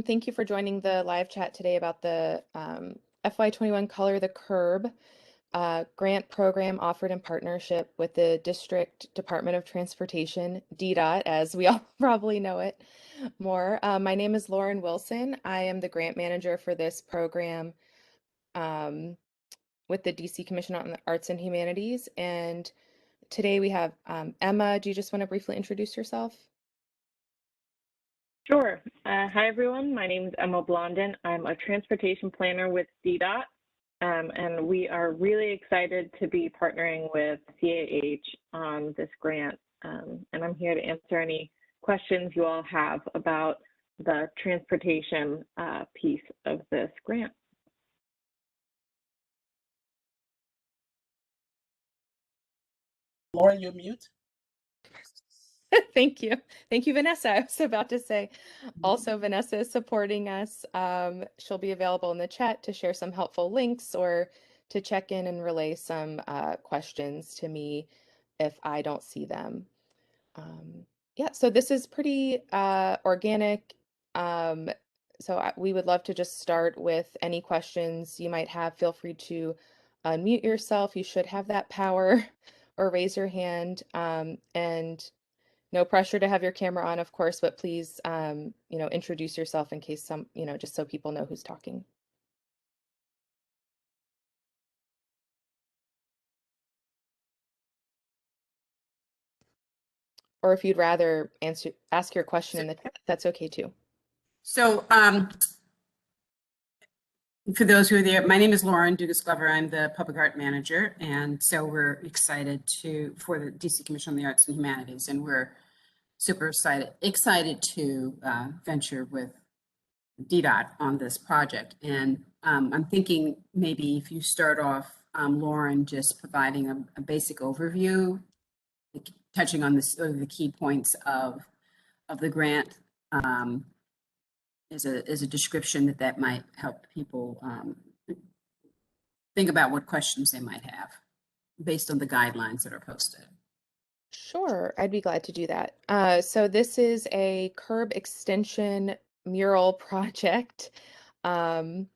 Thank you for joining the live chat today about the FY21 Color the Curb grant program offered in partnership with the District Department of Transportation, DDOT, as we all probably know it more. My name is Lauren Wilson. I am the grant manager for this program with the DC Commission on the Arts and Humanities. And today we have Emma. Do you just want to briefly introduce yourself? Sure. Hi, everyone. My name is Emma Blondin. I'm a transportation planner with DDOT, and we are really excited to be partnering with CAH on this grant. And I'm here to answer any questions you all have about the transportation piece of this grant. Lauren, you're mute. Thank you. Thank you, Vanessa. I was about to say, also, Vanessa is supporting us. She'll be available in the chat to share some helpful links or to check in and relay some questions to me if I don't see them. Yeah, so this is pretty organic. We would love to just start with any questions you might have. Feel free to unmute yourself. You should have that power or raise your hand. And no pressure to have your camera on, of course, but please, introduce yourself in case just so people know who's talking. Or if you'd rather ask your question in the chat, that's okay too. So for those who are there, my name is Lauren Dugas-Glover. I'm the public art manager. And so we're excited for the DC Commission on the Arts and Humanities. And we're super excited to venture with DDOT on this project. And I'm thinking maybe if you start off, Lauren, just providing a basic overview, touching on the key points of the grant as a description that might help people think about what questions they might have based on the guidelines that are posted. Sure, I'd be glad to do that. So this is a curb extension mural project. And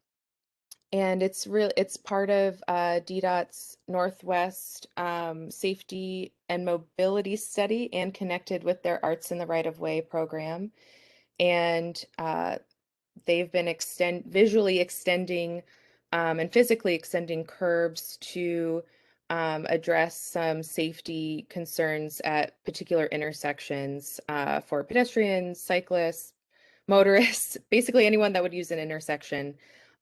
it's part of DDOT's Northwest Safety and Mobility Study and connected with their Arts in the Right-of-Way program. And they've been visually extending and physically extending curbs to address some safety concerns at particular intersections for pedestrians, cyclists, motorists, basically anyone that would use an intersection.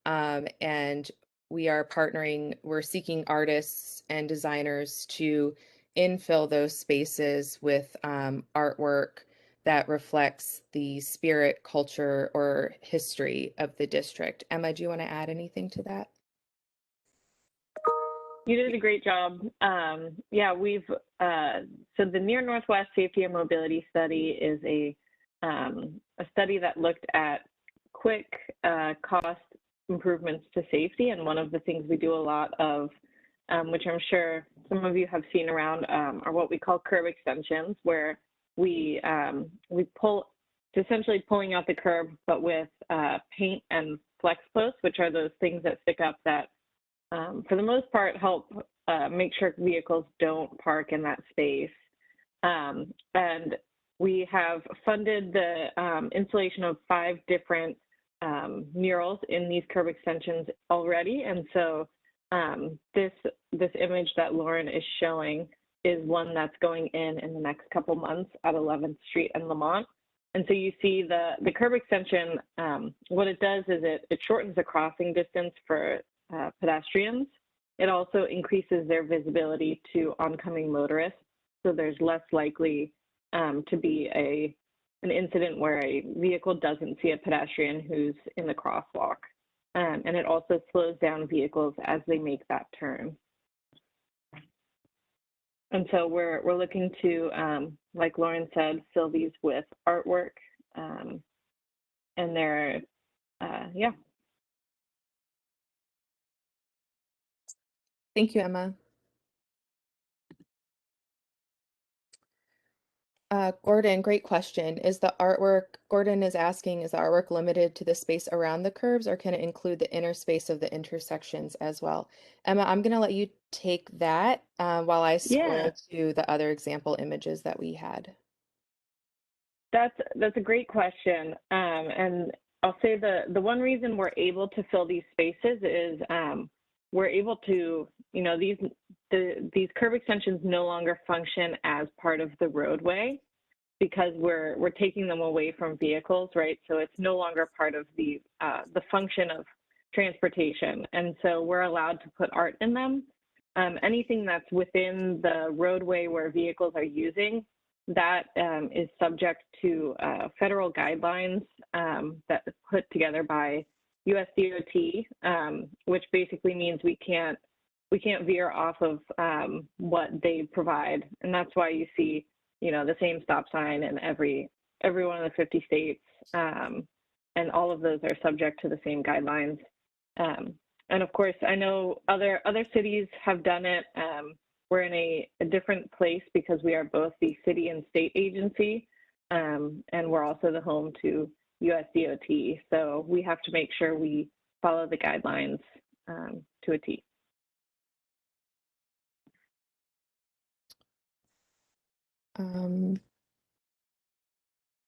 And we're seeking artists and designers to infill those spaces with artwork that reflects the spirit, culture, or history of the district. Emma, do you want to add anything to that? You did a great job. Yeah, so the Near Northwest Safety and Mobility Study is a study that looked at quick cost improvements to safety. And one of the things we do a lot of, which I'm sure some of you have seen around, are what we call curb extensions, where we essentially pulling out the curb, but with paint and flex posts, which are those things that stick up that, for the most part, help make sure vehicles don't park in that space. And we have funded the installation of 5 different murals in these curb extensions already. And so this image that Lauren is showing is one that's going in the next couple months at 11th Street and Lamont. And so you see the curb extension, what it does is it shortens the crossing distance for pedestrians. It also increases their visibility to oncoming motorists. So there's less likely to be an incident where a vehicle doesn't see a pedestrian who's in the crosswalk. And it also slows down vehicles as they make that turn. And so we're looking to, like Lauren said, fill these with artwork. And they're, yeah. Thank you, Emma. Gordon, great question. Gordon is asking, is the artwork limited to the space around the curves, or can it include the inner space of the intersections as well? Emma, I'm going to let you take that while I Yeah, scroll to the other example images that we had. that's a great question. And I'll say the one reason we're able to fill these spaces is we're able to, these curb extensions no longer function as part of the roadway because we're taking them away from vehicles, right? So it's no longer part of the function of transportation, and so we're allowed to put art in them. Anything that's within the roadway where vehicles are using, that is subject to federal guidelines that are put together by US DOT, which basically means we can't veer off of what they provide, and that's why you see, the same stop sign in every one of the 50 states, and all of those are subject to the same guidelines. And of course, I know other cities have done it. We're in a different place because we are both the city and state agency, and we're also the home to US DOT. So we have to make sure we follow the guidelines to a T.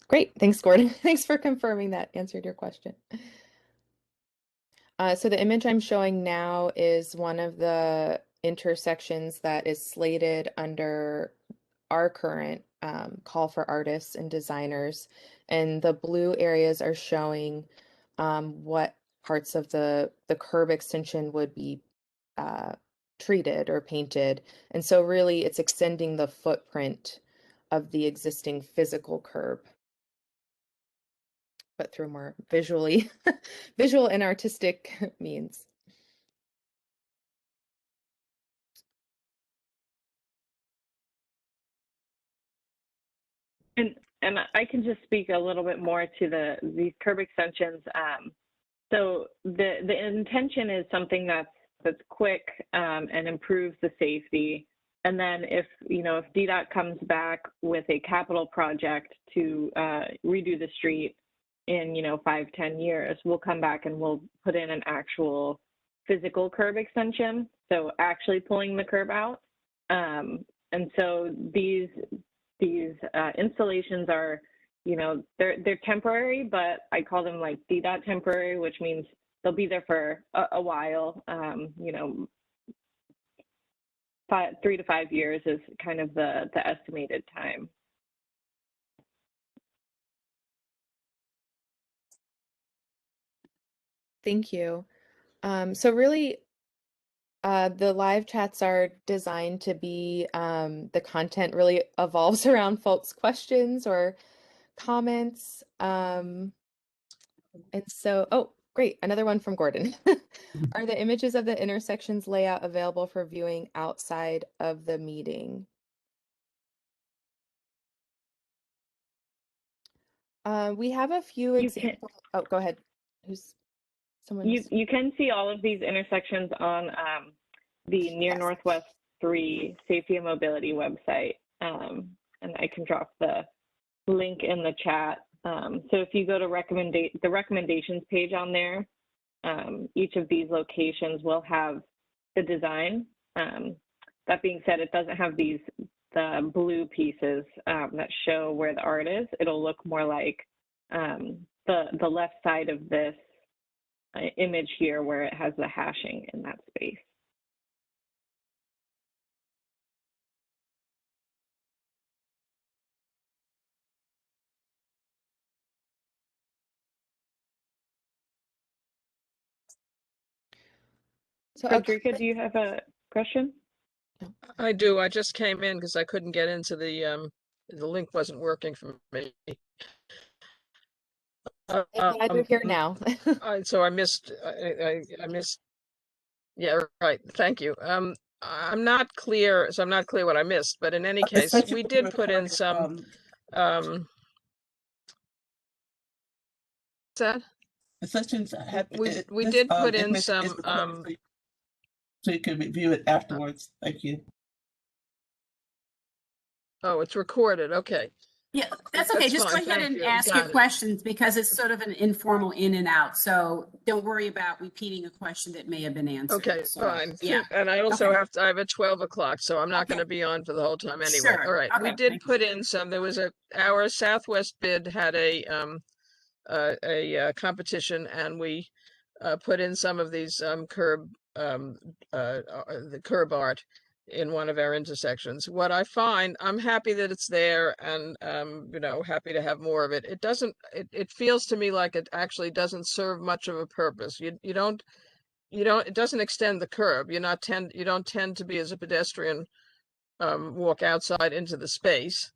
Great, thanks, Gordon. Thanks for confirming that answered your question. So the image I'm showing now is one of the intersections that is slated under our current call for artists and designers. And the blue areas are showing what parts of the curb extension would be treated or painted. And so really it's extending the footprint of the existing physical curb, but through more visual and artistic means. And I can just speak a little bit more to these curb extensions. So the intention is something that's quick and improves the safety. And then if DDOT comes back with a capital project to redo the street in 5-10 years, we'll come back and we'll put in an actual physical curb extension. So actually pulling the curb out. And so these installations are, they're temporary, but I call them like DDOT temporary, which means they'll be there for a while. 3 to 5 years is kind of the estimated time. Thank you. So really, the live chats are designed to be, the content really evolves around folks' questions or comments. And so, oh, great, another one from Gordon. Are the images of the intersections layout available for viewing outside of the meeting? We have a few examples. Oh, go ahead. You can see all of these intersections on the Near Yes. Northwest 3 Safety and Mobility website, and I can drop the link in the chat. So if you go to the recommendations page on there, each of these locations will have the design. That being said, it doesn't have the blue pieces that show where the art is. It'll look more like the left side of this image here where it has the hashing in that space. So Frederica, do you have a question? I do. I just came in because I couldn't get into the link wasn't working for me. I'm glad you're here now. So I missed. I missed. Yeah, right. Thank you. I'm not clear. So I'm not clear what I missed. But in any case, we did put in some. That The sessions have we did put in some. So you can review it afterwards. Thank you. Oh, it's recorded. Okay. Yeah, that's okay. Just go fine. ahead Thank and you. ask your Got it. questions because it's sort of an informal in and out. So don't worry about repeating a question that may have been answered. Okay, So, fine. yeah. And I also Okay. I have a 12 o'clock, so I'm not Okay. going to be on for the whole time anyway. Sure. All right. We Okay. did Thank you. put in some, there was our Southwest bid had a competition, and we put in some of these the curb art in one of our intersections. What I find, I'm happy that it's there, and happy to have more of it. It feels to me like it actually doesn't serve much of a purpose. You don't, it doesn't extend the curb. You don't tend to be, as a pedestrian, walk outside into the space.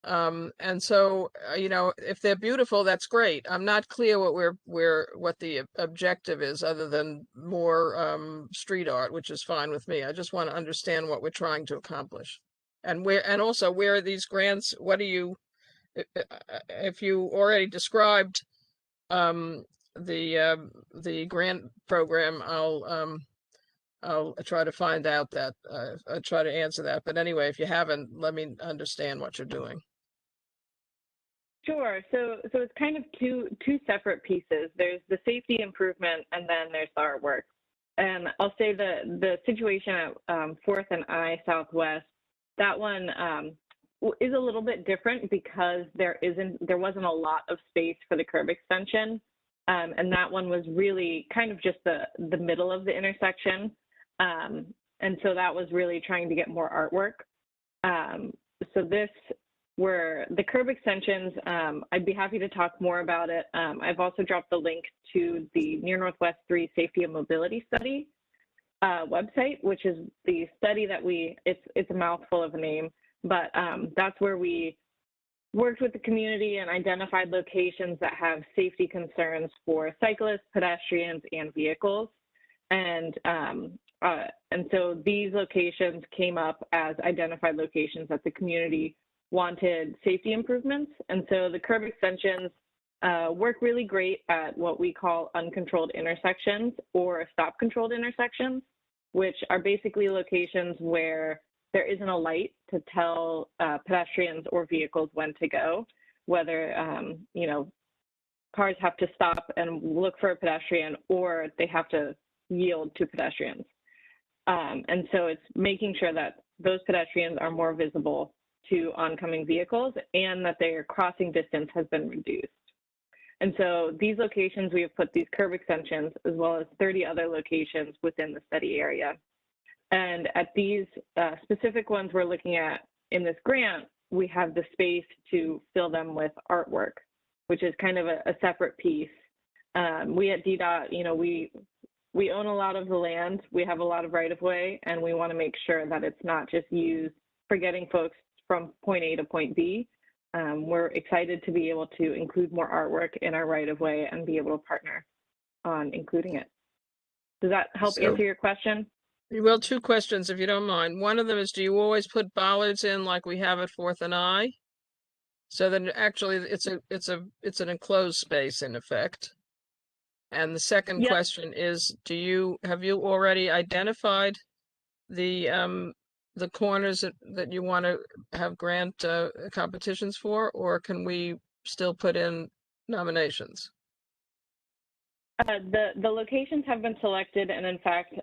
And so, if they're beautiful, that's great. I'm not clear what the objective is, other than more street art, which is fine with me. I just want to understand what we're trying to accomplish, and also where are these grants? What do you, if you already described the grant program, I'll try to find out that, I'll try to answer that. But anyway, if you haven't, let me understand what you're doing. Sure. So it's kind of two separate pieces. There's the safety improvement, and then there's the artwork. And I'll say the situation at 4th and I Southwest, that one is a little bit different because there wasn't a lot of space for the curb extension, and that one was really kind of just the middle of the intersection, and so that was really trying to get more artwork. So this, where the curb extensions, I'd be happy to talk more about it. I've also dropped the link to the Near Northwest 3 Safety and Mobility Study website, which is the study that it's a mouthful of a name, but that's where we worked with the community and identified locations that have safety concerns for cyclists, pedestrians, and vehicles. And so these locations came up as identified locations that the community wanted safety improvements. And so the curb extensions work really great at what we call uncontrolled intersections or stop controlled intersections, which are basically locations where there isn't a light to tell pedestrians or vehicles when to go, whether, cars have to stop and look for a pedestrian, or they have to yield to pedestrians. And so it's making sure that those pedestrians are more visible to oncoming vehicles and that their crossing distance has been reduced. And so these locations, we have put these curb extensions as well as 30 other locations within the study area. And at these specific ones we're looking at in this grant, we have the space to fill them with artwork, which is kind of a separate piece. We at DDOT, we own a lot of the land, we have a lot of right-of-way, and we want to make sure that it's not just used for getting folks from point A to point B. We're excited to be able to include more artwork in our right-of-way and be able to partner on including it. Does that help answer your question? Well, two questions, if you don't mind. One of them is, do you always put bollards in like we have at 4th and I? So then actually it's an enclosed space in effect. And the second question is, have you already identified the corners that you want to have grant competitions for, or can we still put in nominations? The locations have been selected, and in fact,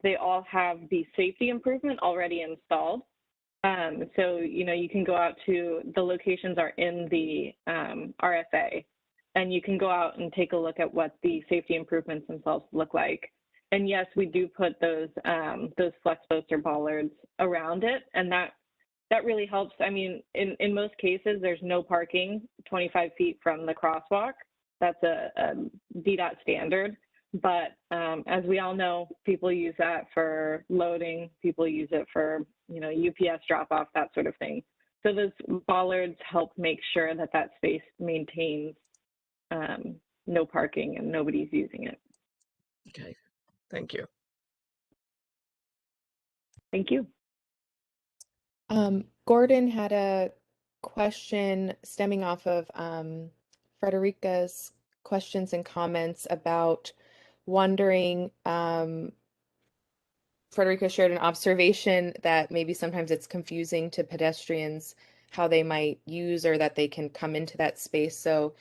they all have the safety improvement already installed. So, you can go out to, the locations are in the RFA, and you can go out and take a look at what the safety improvements themselves look like. And yes, we do put those flex posts or bollards around it, and that really helps. I mean, in most cases, there's no parking 25 feet from the crosswalk. That's a DDOT standard. But as we all know, people use that for loading. People use it for, UPS drop-off, that sort of thing. So those bollards help make sure that that space maintains no parking and nobody's using it. Okay, thank you. Thank you. Gordon had a question stemming off of Frederica's questions and comments about wondering, Frederica shared an observation that maybe sometimes it's confusing to pedestrians how they might use or that they can come into that space. So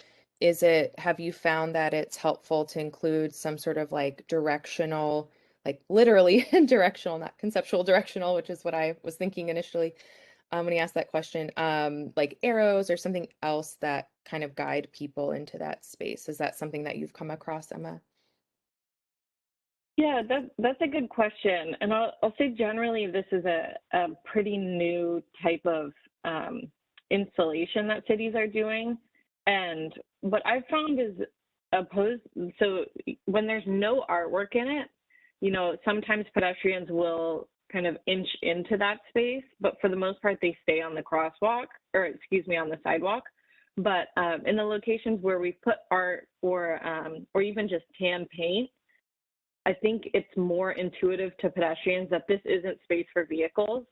have you found that it's helpful to include some sort of like directional, like literally directional, not conceptual directional, which is what I was thinking initially when he asked that question, like arrows or something else that kind of guide people into that space? Is that something that you've come across, Emma? Yeah, that's a good question. And I'll say generally this is a pretty new type of installation that cities are doing. And what I've found is so when there's no artwork in it, you know, sometimes pedestrians will kind of inch into that space, but for the most part, they stay on the crosswalk, or excuse me, on the sidewalk. But in the locations where we put art or even just tan paint, I think it's more intuitive to pedestrians that this isn't space for vehicles,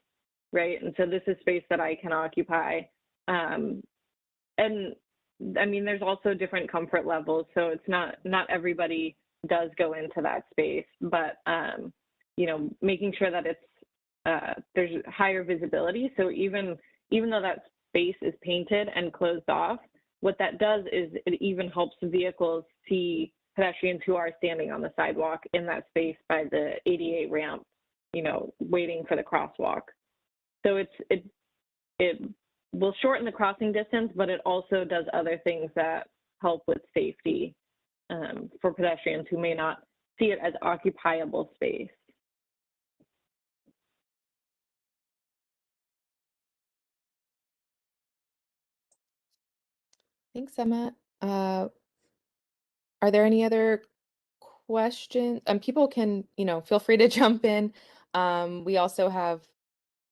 right? And so this is space that I can occupy. And I mean, there's also different comfort levels. So it's not everybody does go into that space, but, you know, making sure that there's higher visibility. So even though that space is painted and closed off, what that does is it even helps vehicles see pedestrians who are standing on the sidewalk in that space by the ADA ramp, you know, waiting for the crosswalk. So it will shorten the crossing distance, but it also does other things that help with safety for pedestrians who may not see it as occupiable space. Thanks, Emma. Are there any other questions? People can, you know, feel free to jump in. We also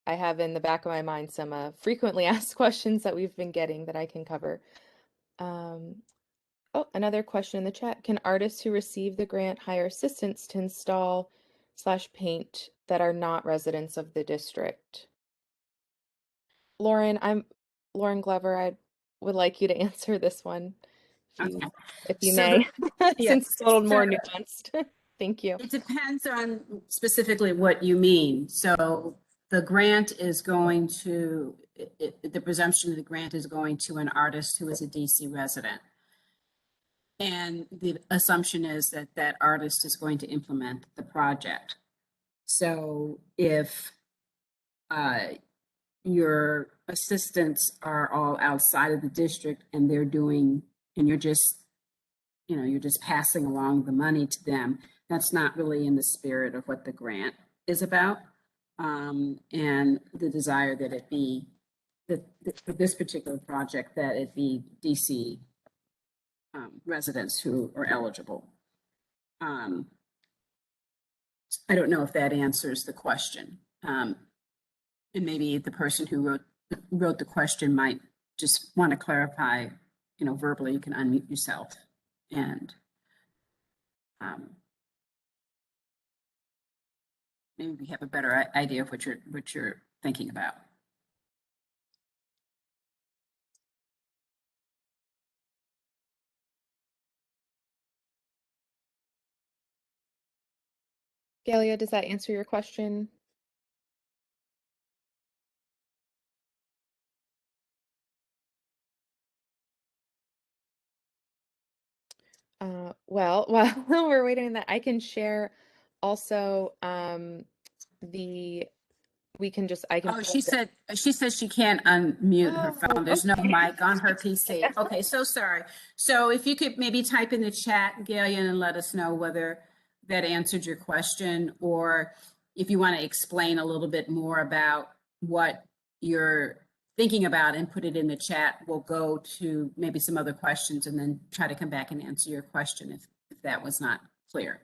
I have in the back of my mind some frequently asked questions that we've been getting that I can cover. Oh, another question in the chat. Can artists who receive the grant hire assistants to install / paint that are not residents of the district? Lauren Glover. I would like you to answer this one, Okay. if you So may, yeah, since it's a little more so nuanced. Thank you. it depends on specifically what you mean. So the grant is going to, the presumption of the grant is going to an artist who is a DC resident. And the assumption is that that artist is going to implement the project. So if your assistants are all outside of the district and they're doing, and you're just, you know, you're just passing along the money to them, that's not really in the spirit of what the grant is about. And the desire that it be, that for this particular project, that it be DC residents who are eligible. I don't know if that answers the question. And maybe the person who wrote the question might just want to clarify, you know, verbally. You can unmute yourself and maybe we have a better idea of what you're thinking about. Galia, does that answer your question? Well, while we're waiting on that, I can share also I can Oh, pull she says she can't unmute her Oh, phone. There's no okay. mic on her PC. Okay, so sorry. So if you could maybe type in the chat, Galian, and let us know whether that answered your question, or if you want to explain a little bit more about what you're thinking about and put it in the chat, we'll go to maybe some other questions and then try to come back and answer your question if that was not clear.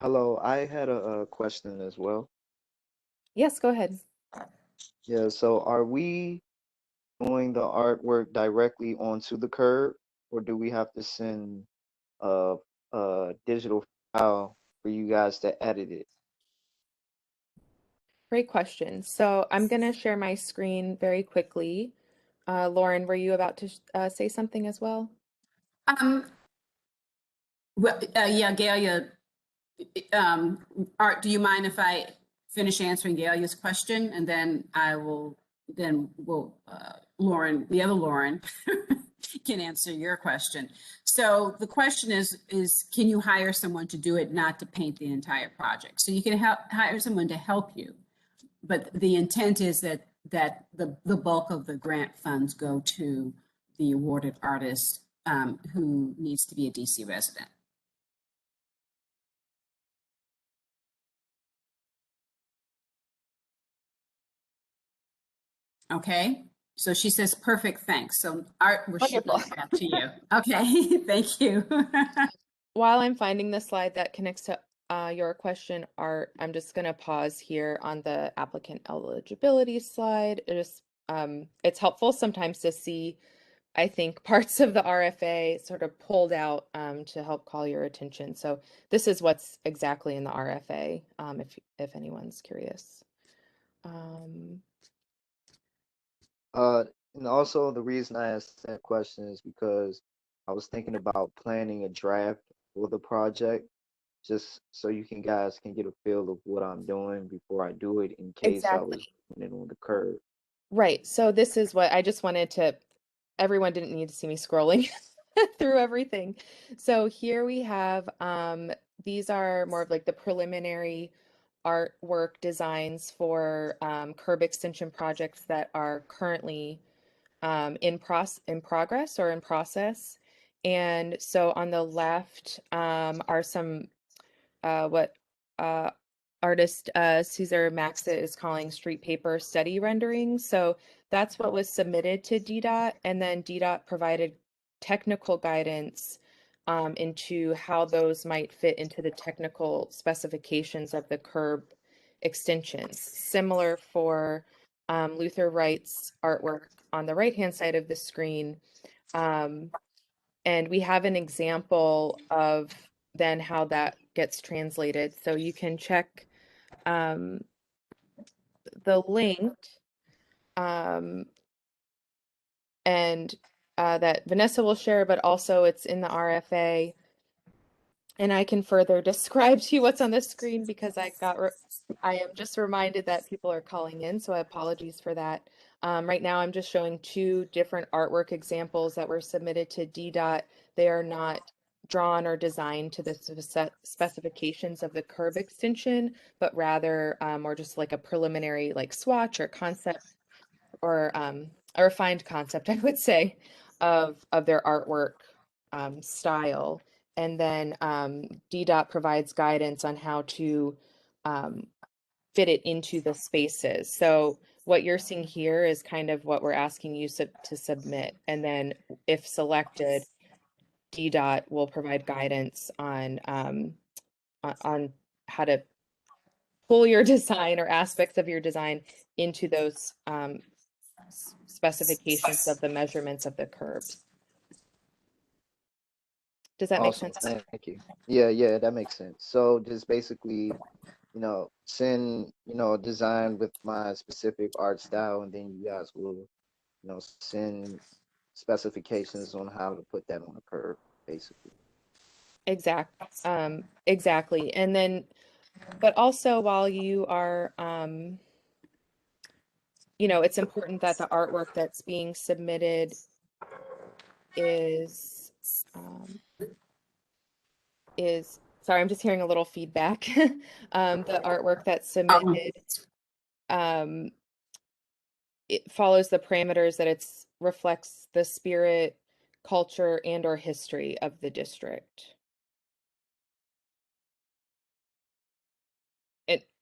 Hello, I had a question as well. Yes, go ahead. Yeah, so are we doing the artwork directly onto the curb, or do we have to send a digital file for you guys to edit it? Great question. So I'm going to share my screen very quickly. Lauren, were you about to say something as well? Well, yeah, Galia, Art, do you mind if I finish answering Galia's question, and then Lauren, the other Lauren, can answer your question. So the question is, can you hire someone to do it, not to paint the entire project? So you can hire someone to help you, but the intent is that the bulk of the grant funds go to the awarded artist who needs to be a DC resident. Okay, so she says, perfect, thanks. So Art, we're shipping Wonderful. it back to you. Okay, thank you. While I'm finding the slide that connects to your question, Art, I'm just going to pause here on the applicant eligibility slide. It's helpful sometimes to see, I think, parts of the RFA sort of pulled out to help call your attention. So this is what's exactly in the RFA, if anyone's curious. And also the reason I asked that question is because I was thinking about planning a draft for the project, just so guys can get a feel of what I'm doing before I do it in case I was Exactly. putting it on the curb. Right. So this is what I just wanted to, everyone didn't need to see me scrolling through everything. So here we have, these are more of like the preliminary artwork designs for curb extension projects that are currently in progress or in process. And so on the left are some what artist Cesar Maxa is calling street paper study renderings. So that's what was submitted to DDOT, and then DDOT provided technical guidance into how those might fit into the technical specifications of the curb extensions. Similar for Luther Wright's artwork on the right-hand side of the screen. And we have an example of then how that gets translated. So you can check the link and that Vanessa will share, but also it's in the RFA. And I can further describe to you what's on the screen because I am just reminded that people are calling in, so apologies for that. Right now, I'm just showing two different artwork examples that were submitted to DDOT. They are not drawn or designed to the specifications of the curb extension, but rather more just like a preliminary like swatch or concept or a refined concept, I would say, of their artwork style. And then DDOT provides guidance on how to fit it into the spaces. So what you're seeing here is kind of what we're asking you to submit. And then if selected, DDOT will provide guidance on how to pull your design or aspects of your design into those specifications of the measurements of the curbs. Does that make Awesome, sense? thank you. Yeah, that makes sense. So just basically, send, a design with my specific art style, and then you guys will, send specifications on how to put that on the curb, basically. Exactly. And then, but also while you are, it's important that the artwork that's being submitted is, sorry, I'm just hearing a little feedback. The artwork that's submitted, it follows the parameters that it's reflects the spirit, culture, and or history of the district.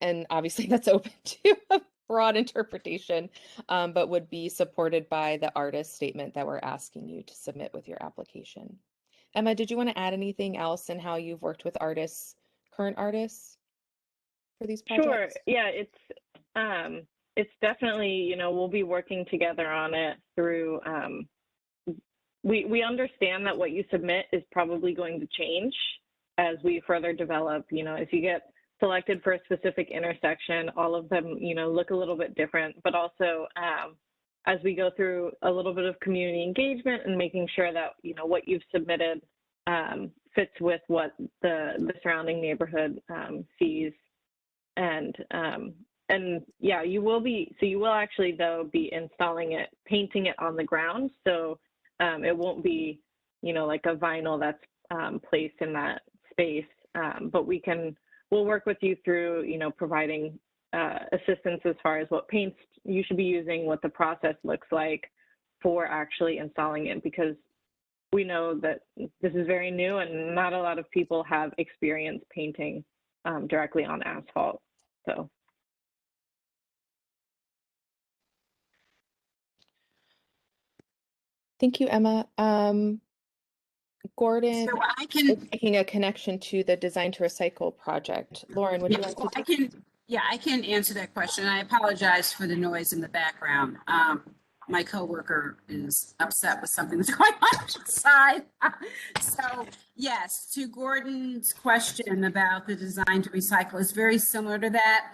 And obviously that's open to a broad interpretation, but would be supported by the artist statement that we're asking you to submit with your application. Emma, did you want to add anything else in how you've worked with artists, current artists, for these projects? Sure. Yeah, it's definitely, we'll be working together on it through, we understand that what you submit is probably going to change as we further develop. As you get selected for a specific intersection, all of them, look a little bit different, but also as we go through a little bit of community engagement and making sure that, what you've submitted fits with what the surrounding neighborhood sees. And yeah, you will actually though be installing it, painting it on the ground. So it won't be, like a vinyl that's placed in that space. But we'll work with you through, providing assistance as far as what paints you should be using, what the process looks like for actually installing it, because we know that this is very new and not a lot of people have experience painting directly on asphalt. So. Thank you, Emma. Gordon So I is can, making a connection to the Design to Recycle project. Lauren, would you like to I take? can, yeah, I can answer that question. I apologize for the noise in the background. My coworker is upset with something that's going on outside. So yes, to Gordon's question about the Design to Recycle is very similar to that.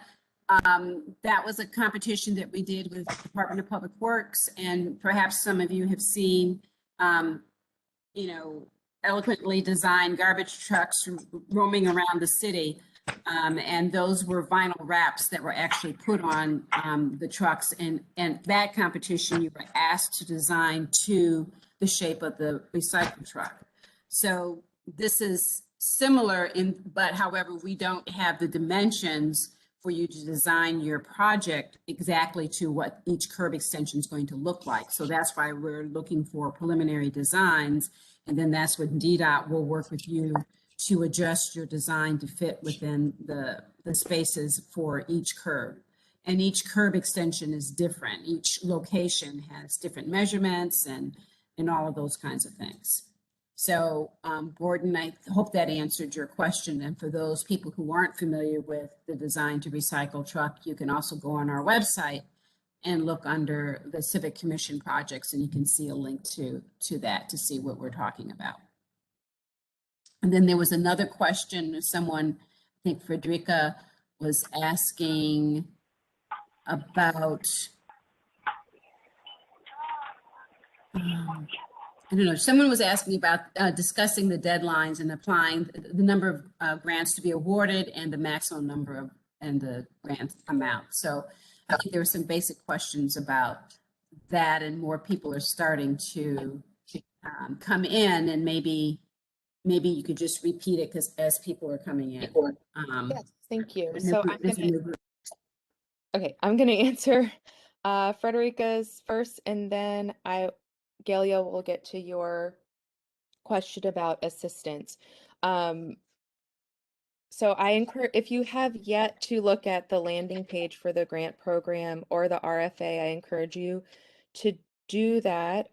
That was a competition that we did with the Department of Public Works, and perhaps some of you have seen, eloquently designed garbage trucks roaming around the city. And those were vinyl wraps that were actually put on the trucks. And that competition, you were asked to design to the shape of the recycle truck. So this is similar but however, we don't have the dimensions for you to design your project exactly to what each curb extension is going to look like. So that's why we're looking for preliminary designs. And then that's when DDOT will work with you to adjust your design to fit within the spaces for each curb. And each curb extension is different. Each location has different measurements and all of those kinds of things. So Gordon, I hope that answered your question. And for those people who aren't familiar with the Design to Recycle truck, you can also go on our website and look under the Civic Commission projects, and you can see a link to that to see what we're talking about. And then there was another question, someone, I think Frederica was asking about, I don't know, someone was asking about discussing the deadlines and applying the number of grants to be awarded and the maximum number of, and the grant amount. So I think there were some basic questions about that, and more people are starting to come in, and maybe you could just repeat it because as people are coming in. Yes, thank you. and So there's a new group. I'm gonna answer Frederica's first, and then Galia will get to your question about assistance. So I encourage, if you have yet to look at the landing page for the grant program or the RFA, I encourage you to do that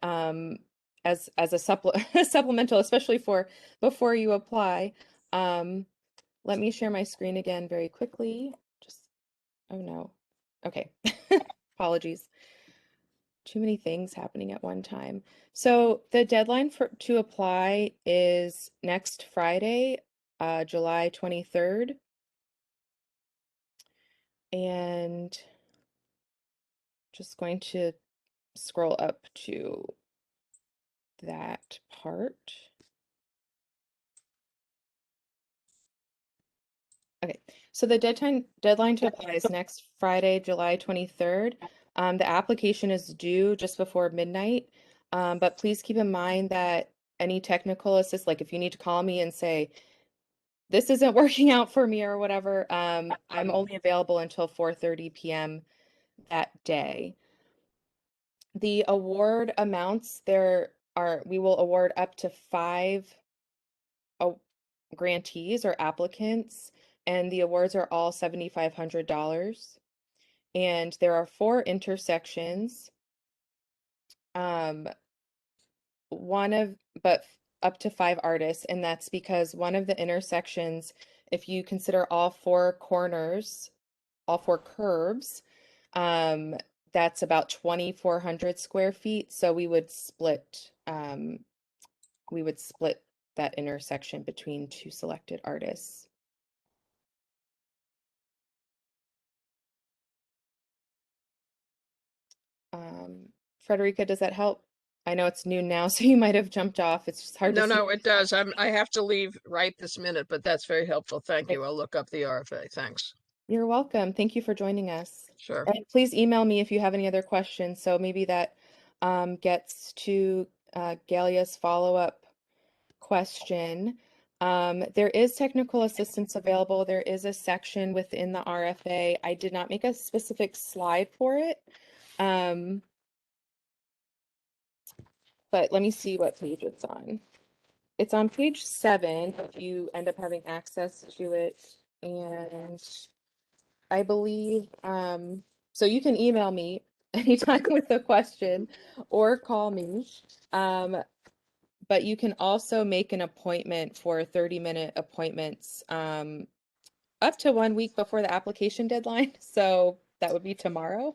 as a supplemental, especially for before you apply. Let me share my screen again very quickly. Oh no. Okay. Apologies. Too many things happening at one time. So the deadline to apply is next Friday, July 23rd. And just going to scroll up to that part. Okay, so the deadline to apply is next Friday, July 23rd. The application is due just before midnight, but please keep in mind that any technical assist, like if you need to call me and say, this isn't working out for me or whatever, I'm only available until 4:30 p.m. that day. The award amounts, we will award up to 5 grantees or applicants, and the awards are all $7,500. And there are 4 intersections. But up to 5 artists, and that's because one of the intersections, if you consider all 4 corners, all 4 curbs, that's about 2,400 square feet. So we would split that intersection between 2 selected artists. Frederica, does that help? I know it's noon now, so you might have jumped off. It's just hard to see. No, it does. I have to leave right this minute, but that's very helpful. Thank you. I'll look up the RFA. Thanks. You're welcome. Thank you for joining us. Sure. And please email me if you have any other questions. So maybe that gets to Galia's follow-up question. There is technical assistance available. There is a section within the RFA. I did not make a specific slide for it. But let me see what page it's on. It's on page 7 if you end up having access to it. And I believe, so you can email me anytime with a question or call me. But you can also make an appointment for 30-minute appointments up to 1 week before the application deadline. So that would be tomorrow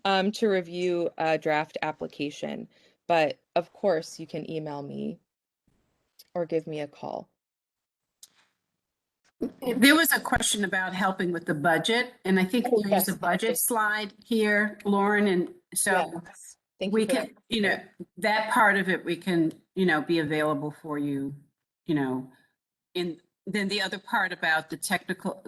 to review a draft application. But of course, you can email me or give me a call. There was a question about helping with the budget, and I think Oh, there's a yes. budget slide here, Lauren, and so Yes. Thank you we for that. can, you know, that part of it, we can, you know, be available for you, you know, and then the other part about the technical,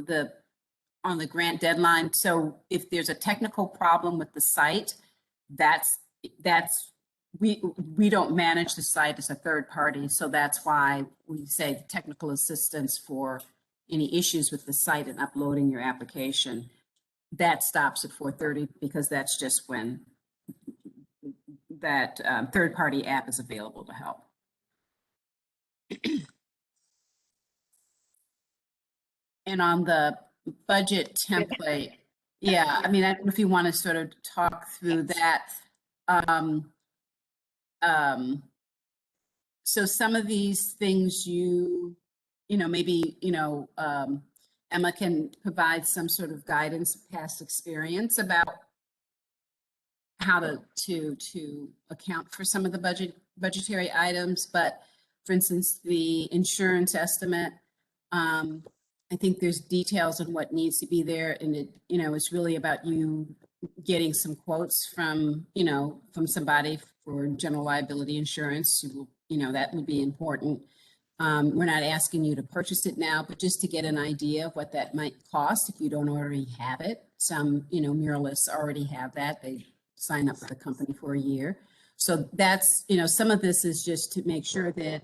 on the grant deadline. So if there's a technical problem with the site, that's, we don't manage the site as a third party. So that's why we say technical assistance for any issues with the site and uploading your application. That stops at 4:30 because that's just when that third party app is available to help. And on the budget template, yeah, I mean, I don't know if you want to sort of talk through that. So some of these things maybe, Emma can provide some sort of guidance of past experience about how to account for some of the budgetary items. But for instance, the insurance estimate, I think there's details on what needs to be there, and it's really about you getting some quotes from somebody for general liability insurance. That would be important. We're not asking you to purchase it now, but just to get an idea of what that might cost if you don't already have it. Some, muralists already have that. They sign up with the company for a year. So that's, some of this is just to make sure that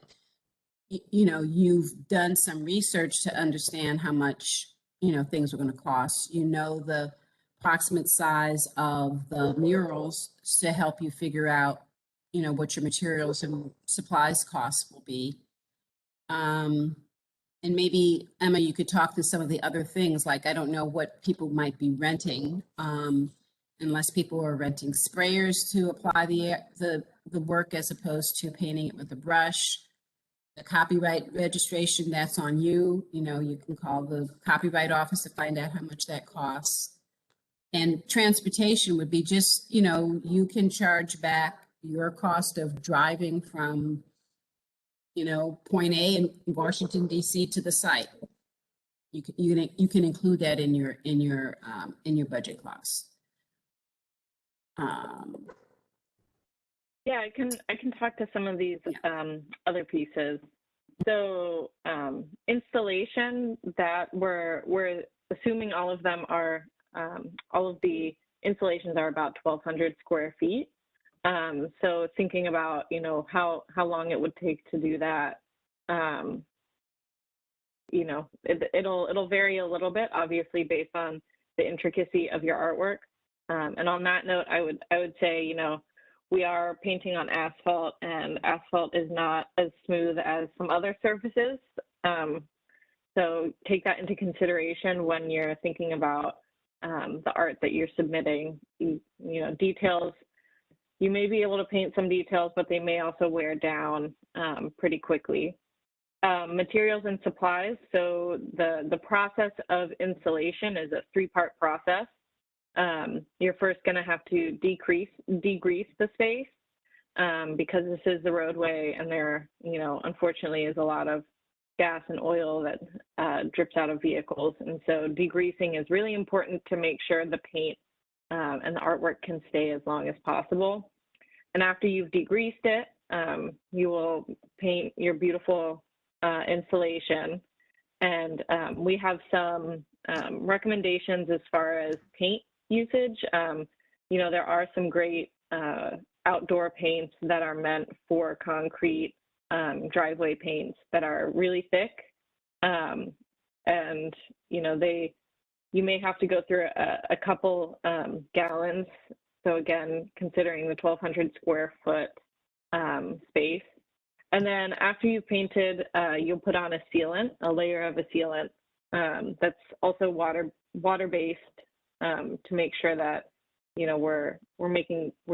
you've done some research to understand how much, things are going to cost. The approximate size of the murals to help you figure out, what your materials and supplies costs will be. And maybe, Emma, you could talk to some of the other things, like I don't know what people might be renting, unless people are renting sprayers to apply the work as opposed to painting it with a brush. The copyright registration, that's on you. You can call the copyright office to find out how much that costs. And transportation would be just, you can charge back your cost of driving from, point A in Washington, D.C. to the site. You can include that in your budget costs. Yeah, I can talk to some of these other pieces. So installation, that we're assuming all of them are all of the installations are about 1,200 square feet. So thinking about how long it would take to do that, it'll vary a little bit, obviously based on the intricacy of your artwork. And on that note, I would say we are painting on asphalt, and asphalt is not as smooth as some other surfaces. So take that into consideration when you're thinking about the art that you're submitting. Details, you may be able to paint some details, but they may also wear down pretty quickly. Materials and supplies. So the process of installation is a 3-part process. You're first going to have to degrease the space because this is the roadway, and there, unfortunately, is a lot of gas and oil that drips out of vehicles. And so degreasing is really important to make sure the paint and the artwork can stay as long as possible. And after you've degreased it, you will paint your beautiful installation. And we have some recommendations as far as paint usage. You know, there are some great outdoor paints that are meant for concrete driveway paints that are really thick. And, you know, you may have to go through a couple gallons. So again, considering the 1,200 square foot space. And then after you've painted, you'll put on a sealant, a layer of a sealant that's also water-based to make sure that, you know, we're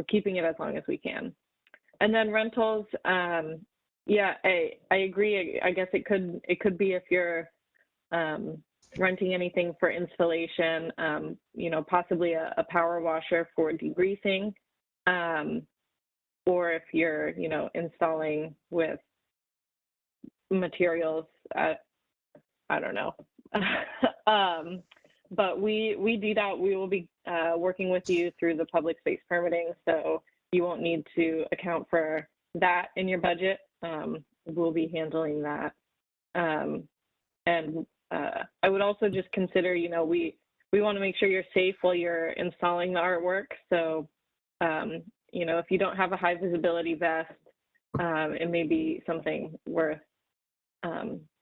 keeping it as long as we can. And then rentals, yeah, I agree. I guess it could be if you're renting anything for installation, you know, possibly a power washer for degreasing. Or if you're, you know, installing with materials, I don't know. But we DDOT, we will be working with you through the public space permitting, so you won't need to account for that in your budget. We'll be handling that. And I would also just consider, you know, we want to make sure you're safe while you're installing the artwork. So, you know, if you don't have a high visibility vest, it may be something worth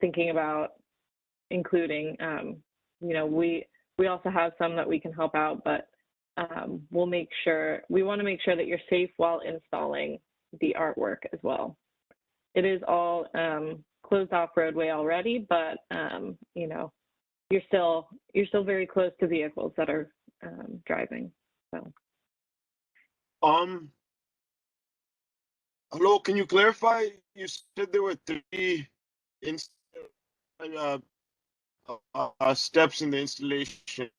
thinking about including. You know, we also have some that we can help out, but we want to make sure that you're safe while installing the artwork as well. It is all closed off roadway already, but you know, you're still very close to vehicles that are driving. So. Hello, can you clarify? You said there were 3 steps in the installation.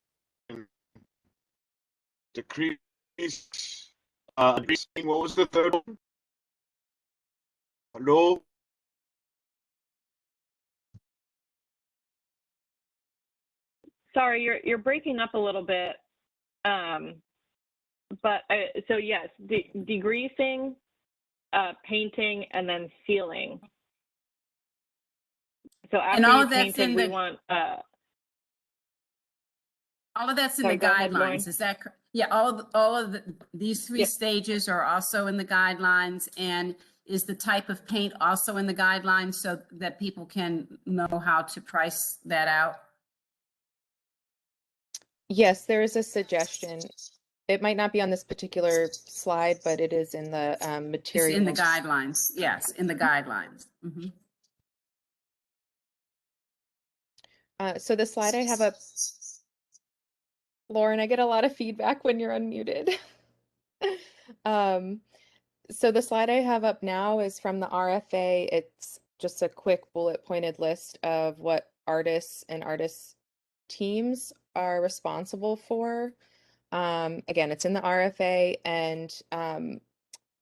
Decrease, what was the third one? Hello? Sorry, you're breaking up a little bit. But so yes, degreasing, painting, and then sealing. So after all you of that's painted, in we the- want. All of that's in Sorry, the go ahead, Lauren. guidelines. Is that yeah? All of these 3 Yep. stages are also in the guidelines, and is the type of paint also in the guidelines so that people can know how to price that out? Yes, there is a suggestion. It might not be on this particular slide, but it is in the It's materials. in the guidelines. Yes, in the guidelines. Mhm. So the slide I have up, Lauren, I get a lot of feedback when you're unmuted. So the slide I have up now is from the RFA. It's just a quick bullet pointed list of what artists and artist teams are responsible for. Again, it's in the RFA, and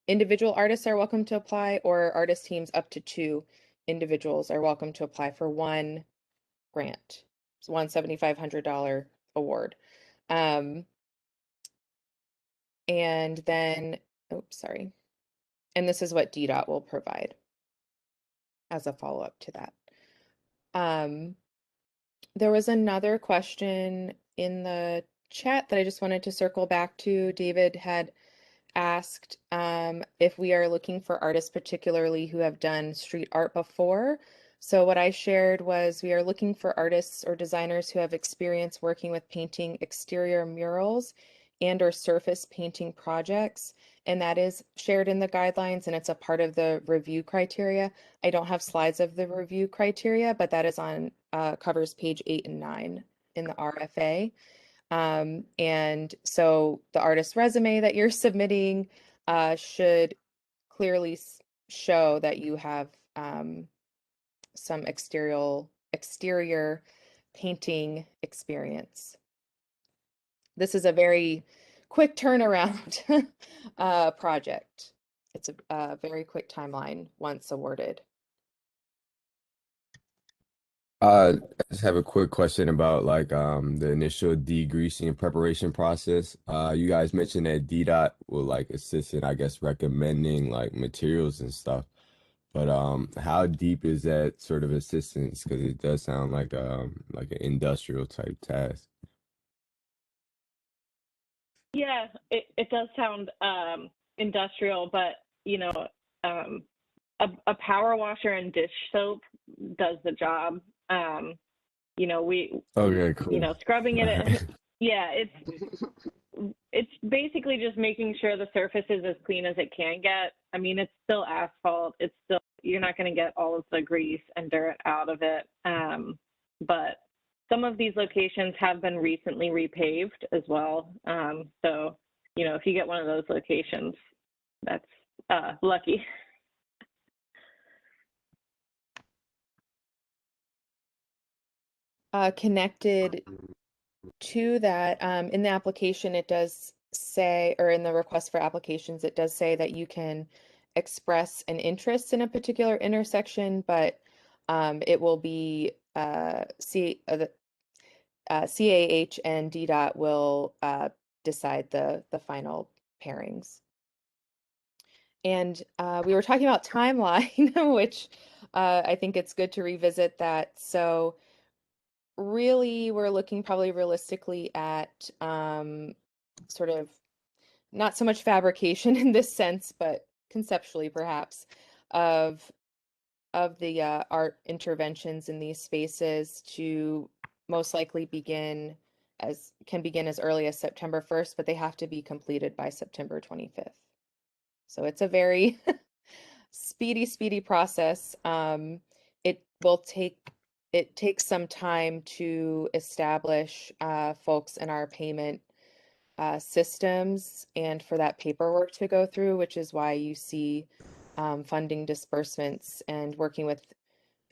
individual artists are welcome to apply, or artist teams up to 2 individuals are welcome to apply for 1 grant. It's one $7,500 award. And then, oops, sorry. And this is what DDOT will provide as a follow-up to that. There was another question in the chat that I just wanted to circle back to. David had asked if we are looking for artists particularly who have done street art before. So what I shared was we are looking for artists or designers who have experience working with painting exterior murals and or surface painting projects. And that is shared in the guidelines, and it's a part of the review criteria. I don't have slides of the review criteria, but that is on covers page 8 and 9 in the RFA. And so the artist resume that you're submitting should clearly show that you have some exterior painting experience. This is a very quick turnaround project. It's a very quick timeline once awarded. I just have a quick question about like the initial degreasing and preparation process. You guys mentioned that DDOT will like assist in, I guess, recommending like materials and stuff. But how deep is that sort of assistance? Because it does sound like an industrial type task. Yeah, it does sound industrial, but you know, a power washer and dish soap does the job. You know, Okay, you cool. know, scrubbing it. Yeah, it's basically just making sure the surface is as clean as it can get. I mean, it's still asphalt. It's still, you're not going to get all of the grease and dirt out of it. But some of these locations have been recently repaved as well. So, you know, if you get one of those locations, that's lucky. Connected to that, in the application, it does say, or in the request for applications, it does say that you can express an interest in a particular intersection, but it will be CAH and DDOT will decide the final pairings. And we were talking about timeline, which I think it's good to revisit that. So really, we're looking probably realistically at sort of not so much fabrication in this sense, but conceptually perhaps of the art interventions in these spaces to most likely begin as early as September 1st, but they have to be completed by September 25th. So it's a very speedy process. It takes some time to establish folks in our payment systems and for that paperwork to go through, which is why you see funding disbursements and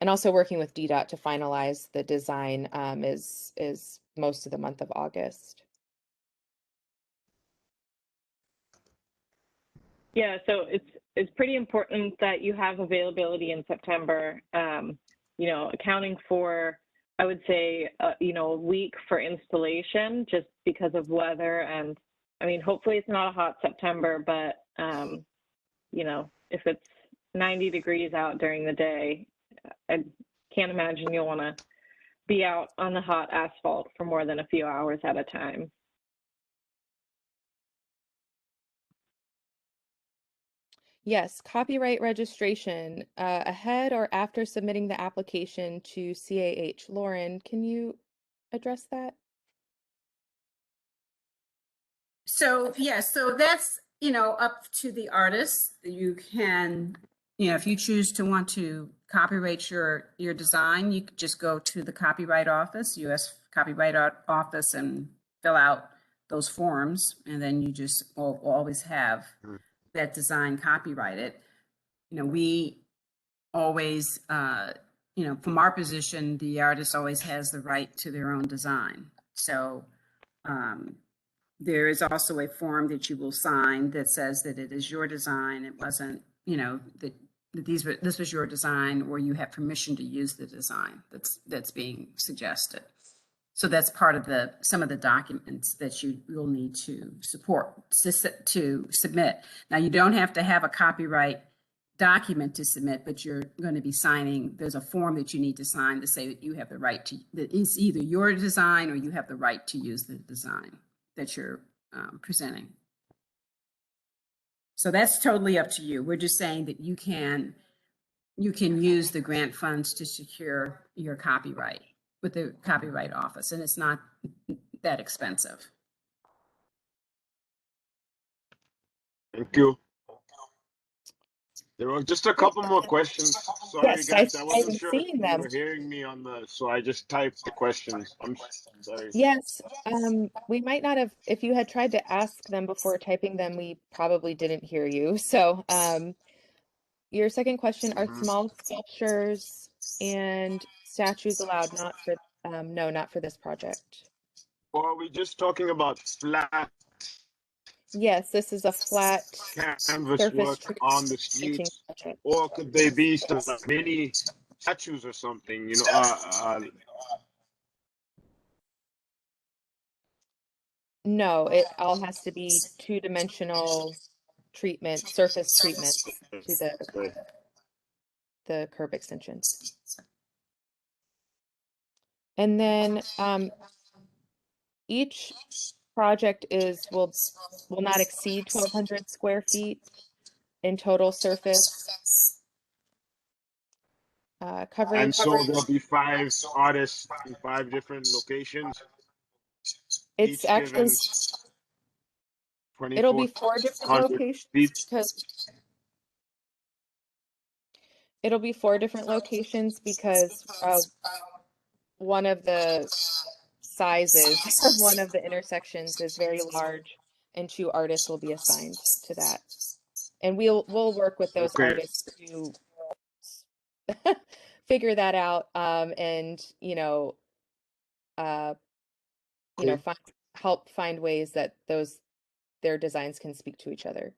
also working with DDOT to finalize the design is most of the month of August. Yeah, so it's pretty important that you have availability in September. You know, accounting for, I would say, you know, a week for installation just because of weather. And I mean, hopefully it's not a hot September, but you know, if it's 90 degrees out during the day, I can't imagine you'll want to be out on the hot asphalt for more than a few hours at a time. Yes, copyright registration, ahead or after submitting the application to CAH. Lauren, can you address that? So, yeah, so that's, you know, up to the artist. You can, you know, if you choose to want to copyright your design, you could just go to the Copyright Office, U.S. Copyright Office, and fill out those forms, and then you just will always have that design copyrighted. You know, we always, you know, from our position, the artist always has the right to their own design. So there is also a form that you will sign that says that it is your design. It wasn't, you know, that this was your design, or you have permission to use the design that's being suggested. So that's part of some of the documents that you'll need to submit. Now, you don't have to have a copyright document to submit, but you're going to be signing, there's a form that you need to sign to say that you have the right to, that is either your design or you have the right to use the design that you're presenting. So that's totally up to you. We're just saying that you can use the grant funds to secure your copyright with the Copyright Office, and it's not that expensive. Thank you. There were just a couple more questions. Sorry, Yes, guys. I wasn't I'm sure if seeing you them. were hearing me on so I just typed the questions. I'm sorry. Yes, we might not have, if you had tried to ask them before typing them, we probably didn't hear you. So, your second question, are small sculptures and statues allowed? No, not for this project. Or are we just talking about flat Yes, this is a flat canvas surface work on the painting streets? project. Or could they be some like mini statues or something? You know, No, it all has to be two-dimensional treatment, surface treatments to the the curb extension. And then each project will not exceed 1,200 square feet in total surface And coverage. so there'll be 5 artists in 5 different locations, It's each actually, given it'll be 4 different 2,400 locations feet. because it'll be 4 different locations because one of the sizes of one of the intersections is very large, and 2 artists will be assigned to that. And we'll work with those Okay. artists to figure that out, and uh, Okay. help find ways that their designs can speak to each other.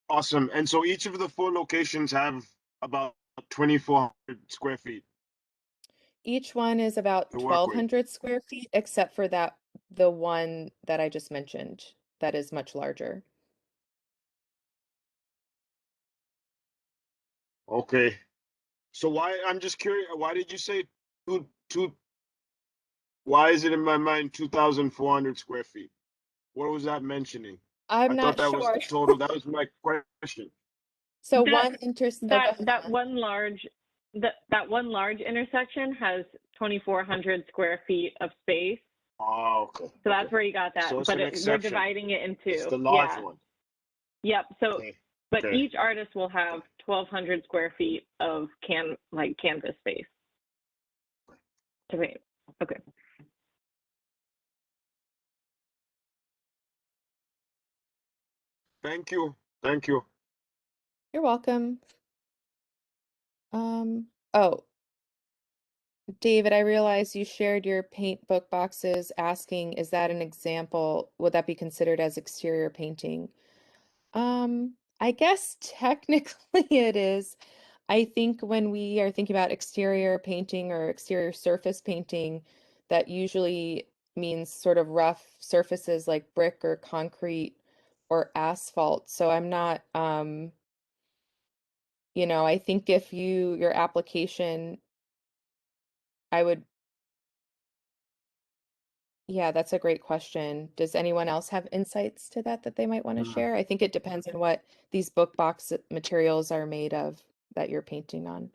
Awesome. And so each of the 4 locations have about 2,400 square feet Each one is about to work with. 1,200 square feet, except for the one that I just mentioned that is much larger. Okay. So I'm just curious, why did you say two, why is it in my mind 2,400 square feet? What was that mentioning? I I'm thought not that was the sure. total. That was my question. So That oh, go that ahead. one large that one large intersection has 2,400 square feet of space. Oh, okay. So that's where you got that. So it's But an we're exception. dividing it It's into, the large yeah. one. Yep. So, Okay. but Okay. each artist will have 1,200 square feet of canvas space to paint. Okay. Thank you. Thank you. You're welcome. Oh, David, I realize you shared your paint book boxes asking, is that an example? Would that be considered as exterior painting? I guess technically it is. I think when we are thinking about exterior painting or exterior surface painting, that usually means sort of rough surfaces like brick or concrete or asphalt. So I'm not, I think if your application, I would, yeah, that's a great question. Does anyone else have insights to that they might want to share? I think it depends on what these book box materials are made of that you're painting on.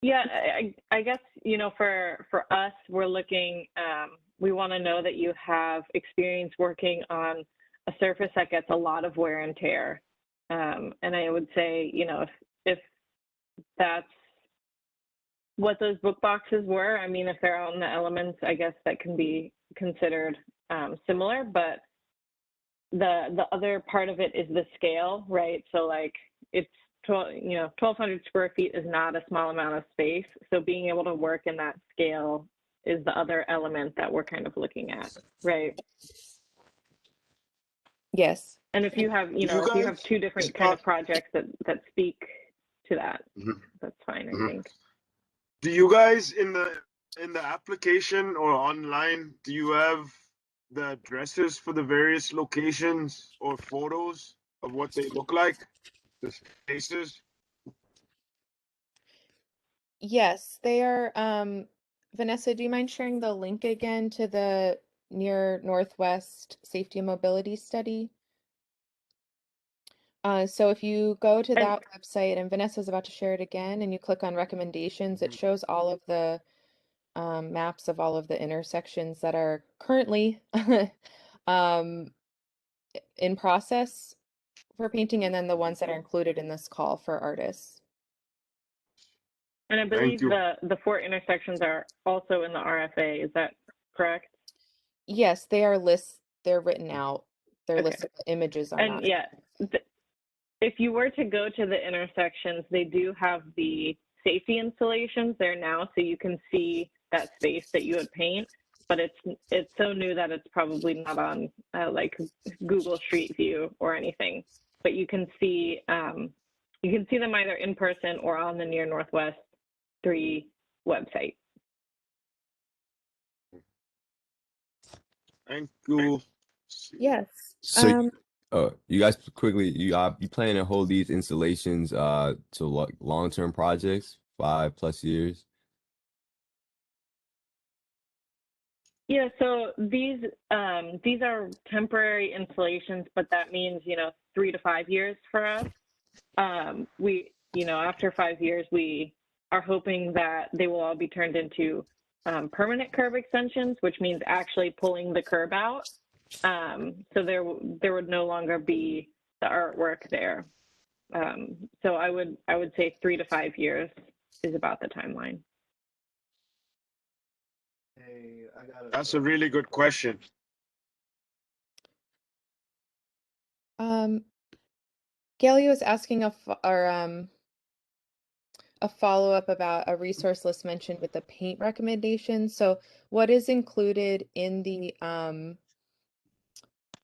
Yeah, I guess, for us, we're looking, we want to know that you have experience working on a surface that gets a lot of wear and tear. And I would say, if that's what those book boxes were, I mean, if they're on the elements, I guess that can be considered similar, but the other part of it is the scale, right? So like it's 1,200 square feet is not a small amount of space. So being able to work in that scale is the other element that we're kind of looking at, right? Yes. And if you have, Do you if you have guys 2 different kind of projects that speak to that, that's fine, I think. Do you guys in the application or online, do you have the addresses for the various locations or photos of what they look like? The spaces? Yes, they are. Vanessa, do you mind sharing the link again to the near Northwest Safety and Mobility Study? So if you go to And that website, and Vanessa's about to share it again, and you click on recommendations, it shows all of the maps of all of the intersections that are currently um, in process for painting, and then the ones that are included in this call for artists. I Thank believe you. the 4 intersections are also in the RFA. Is that correct? Yes, they're written out. They're Okay. listed, the images are And not. yeah, if you were to go to the intersections, they do have the safety installations there now, so you can see that space that you would paint. But it's so new that it's probably not on like Google Street View or anything. But you can see them either in person or on the Near Northwest 3 website. Thank you. Yes. So, you guys quickly, you plan to hold these installations to long-term projects, 5+ years? Yeah, so these are temporary installations, but that means, 3 to 5 years for us. After 5 years, we are hoping that they will all be turned into permanent curb extensions, which means actually pulling the curb out. So there would no longer be the artwork there. So I would say 3 to 5 years is about the timeline. Hey, I got That's a really good question. Gailey was asking a follow-up about a resource list mentioned with the paint recommendations. So what is included in the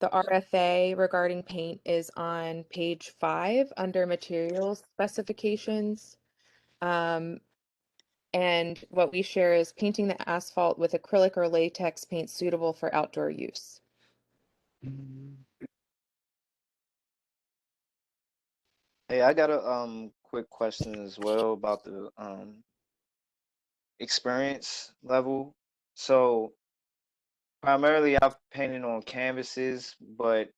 RFA regarding paint is on page 5 under materials specifications. And what we share is painting the asphalt with acrylic or latex paint suitable for outdoor use. Hey, I got a quick question as well about the experience level. So primarily I've painted on canvases, but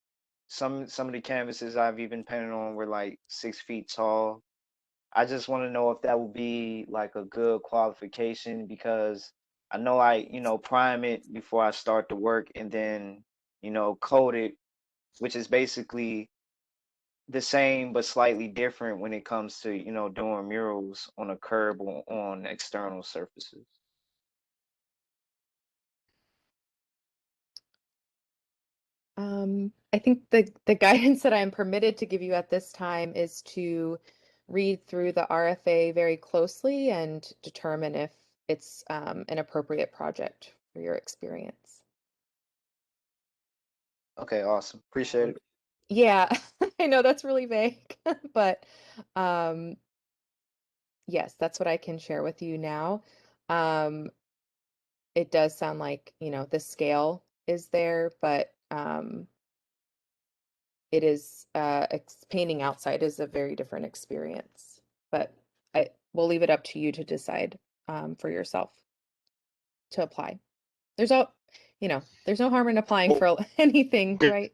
some of the canvases I've even painted on were like 6 feet tall. I just want to know if that would be like a good qualification because I know prime it before I start the work and then, coat it, which is basically the same but slightly different when it comes to, doing murals on a curb or on external surfaces. I think the guidance that I am permitted to give you at this time is to read through the RFA very closely and determine if it's an appropriate project for your experience. Okay, awesome. Appreciate it. Yeah, I know that's really vague, but um, yes, that's what I can share with you now. It does sound like, the scale is there, but it is painting outside is a very different experience. But I will leave it up to you to decide for yourself to apply. There's there's no harm in applying for anything, Okay. right?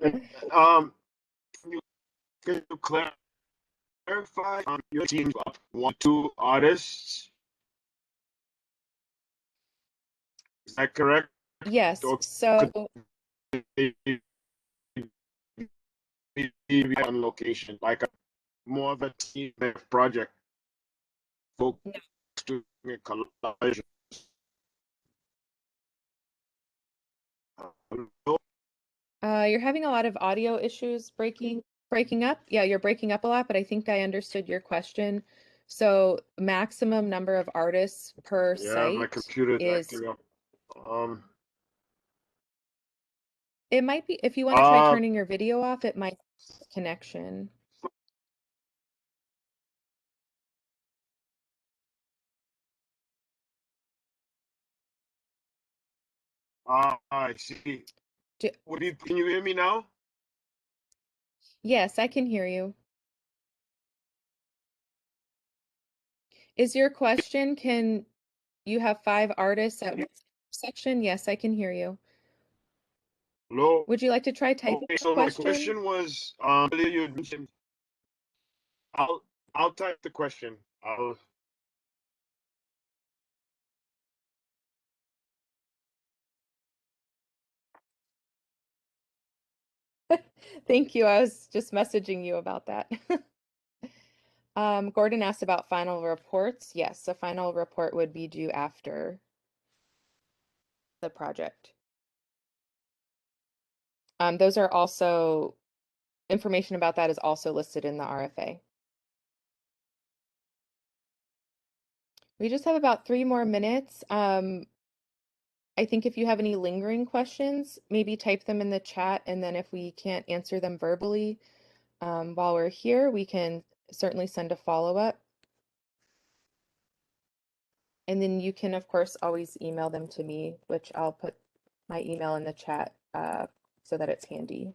Can you clarify your team of 1, 2 artists? Is that correct? Yes. Or So could they be on location, like more of a team project, folks doing a collage? you're having a lot of audio issues breaking up. Yeah, you're breaking up a lot, but I think I understood your question. So maximum number of artists per Yeah, my site computer's is, acting up. it might be, if you want to try turning your video off, it might connection. I see. Do, Can you hear me now? yes, I can hear you. Is your question, can you have 5 artists at one section? Yes, I can hear you. Hello? Would you like to try typing Okay, the so my question? question was, earlier you had mentioned, I'll type the question. Thank you. I was just messaging you about that. Gordon asked about final reports. Yes, a final report would be due after the project. Those are also, information about that is also listed in the RFA. We just have about 3 more minutes. I think if you have any lingering questions, maybe type them in the chat, and then if we can't answer them verbally while we're here, we can certainly send a follow-up. And then you can, of course, always email them to me, which I'll put my email in the chat so that it's handy.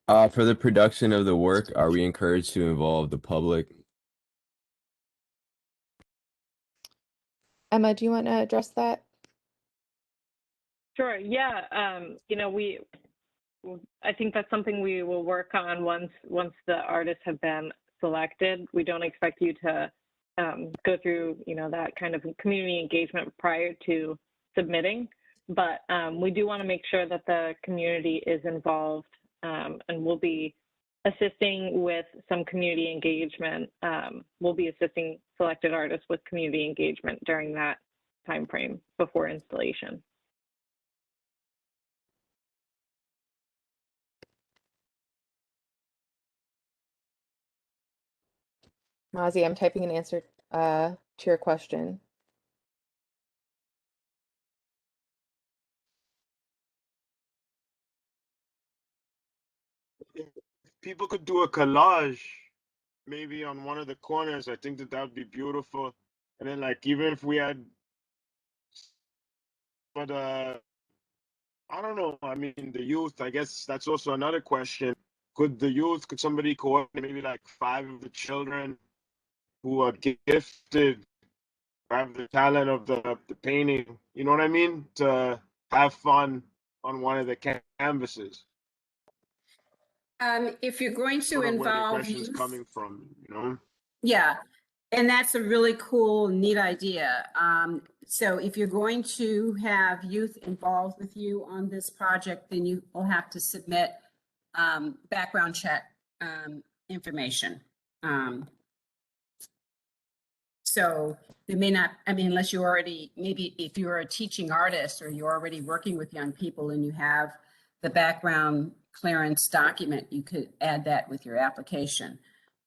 For the production of the work, are we encouraged to involve the public? Emma, do you want to address that? Sure. Yeah. I think that's something we will work on once the artists have been selected. We don't expect you to go through, that kind of community engagement prior to submitting, but we do want to make sure that the community is involved, and we'll be assisting with some community engagement. We'll be assisting selected artists with community engagement during that time frame before installation. Mazi, I'm typing an answer to your question. If people could do a collage, maybe on one of the corners, I think that would be beautiful. And then, like, even if we had, but I don't know. I mean, the youth. I guess that's also another question. Could somebody coordinate maybe like 5 of the children who are gifted, have the talent of the painting? You know what I mean? To have fun on one of the canvases. If you're going to Sort of where the involve question's youth, coming from, yeah, and that's a really cool, neat idea. So if you're going to have youth involved with you on this project, then you will have to submit background check information. So they may not, unless you already, maybe if you're a teaching artist or you're already working with young people and you have the background clearance document, you could add that with your application.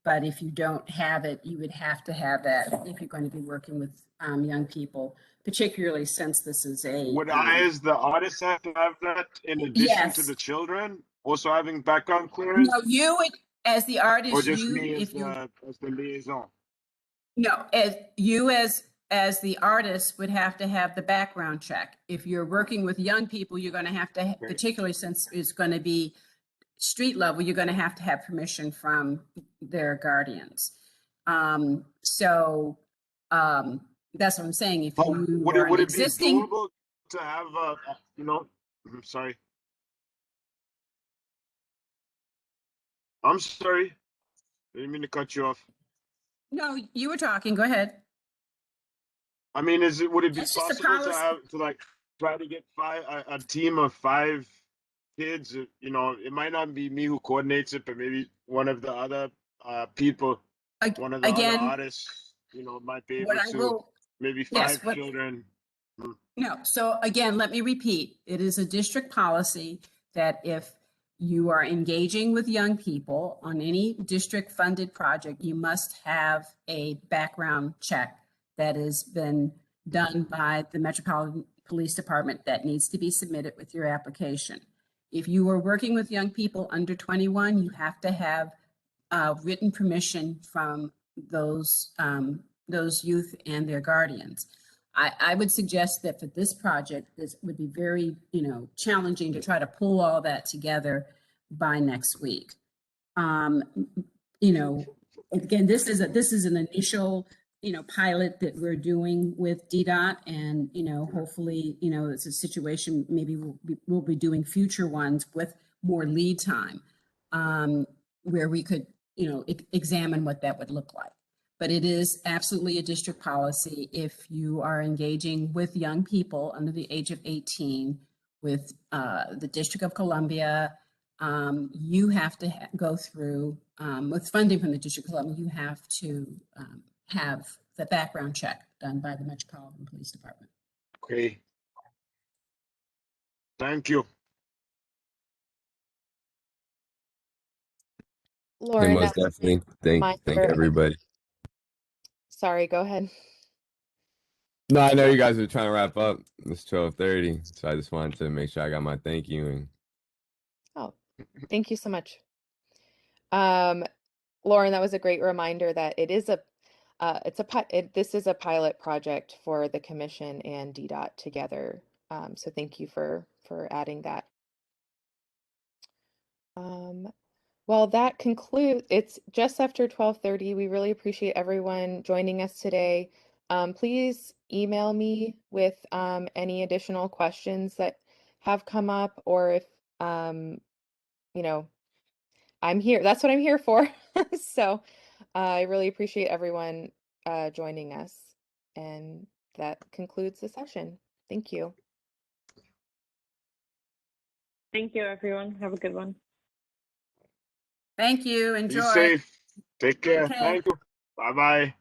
But if you don't have it, you would have to have that if you're going to be working with young people, particularly since this is a. Would I, as the artist, have to have that in addition to Yes. the children also having background clearance? No, you would, as the artist, or just you, me as if you. as the liaison? No, as the artist would have to have the background check. If you're working with young people, you're going to have to, particularly since it's going to be street level, you're going to have permission from their guardians. That's what I'm saying. If you Would are an it be existing, doable to have I'm sorry. I'm sorry. I didn't mean to cut you off. no, you were talking. Go ahead. I mean, would it be That's just a possible to policy. like try to get a team of 5 kids? It might not be me who coordinates it, but maybe one of the other people, one of the other Again, artists, might be what able I to, will, maybe yes, 5 what, children. no. So again, let me repeat, it is a district policy that if you are engaging with young people on any district funded project, you must have a background check that has been done by the Metropolitan Police Department that needs to be submitted with your application. If you are working with young people under 21, you have to have written permission from those youth and their guardians. I would suggest that for this project, this would be very, challenging to try to pull all that together by next week. Again, this is an initial, pilot that we're doing with DDOT, and hopefully, it's a situation. Maybe we'll be doing future ones with more lead time, where we could, examine what that would look like. But it is absolutely a district policy. If you are engaging with young people under the age of 18 with the District of Columbia, you have to go through, with funding from the District of Columbia, you have to have the background check done by the Metropolitan Police Department. Okay. Thank you. Lauren, most definitely. Thank reminder. everybody. Sorry, go ahead. No, I know you guys are trying to wrap up. It's 12:30, so I just wanted to make sure I got my thank you. And Oh, thank you so much. Lauren, that was a great reminder that it is this is a pilot project for the commission and DDOT together. So thank you for adding that. Well, that concludes, it's just after 12:30. We really appreciate everyone joining us today. Please email me with any additional questions that have come up, or if, you know, I'm here. That's what I'm here for. So I really appreciate everyone joining us. And that concludes the session. Thank you. Thank you, everyone. Have a good one. Thank you. Be Enjoy. safe. Take care. Okay. Thank you. Bye bye.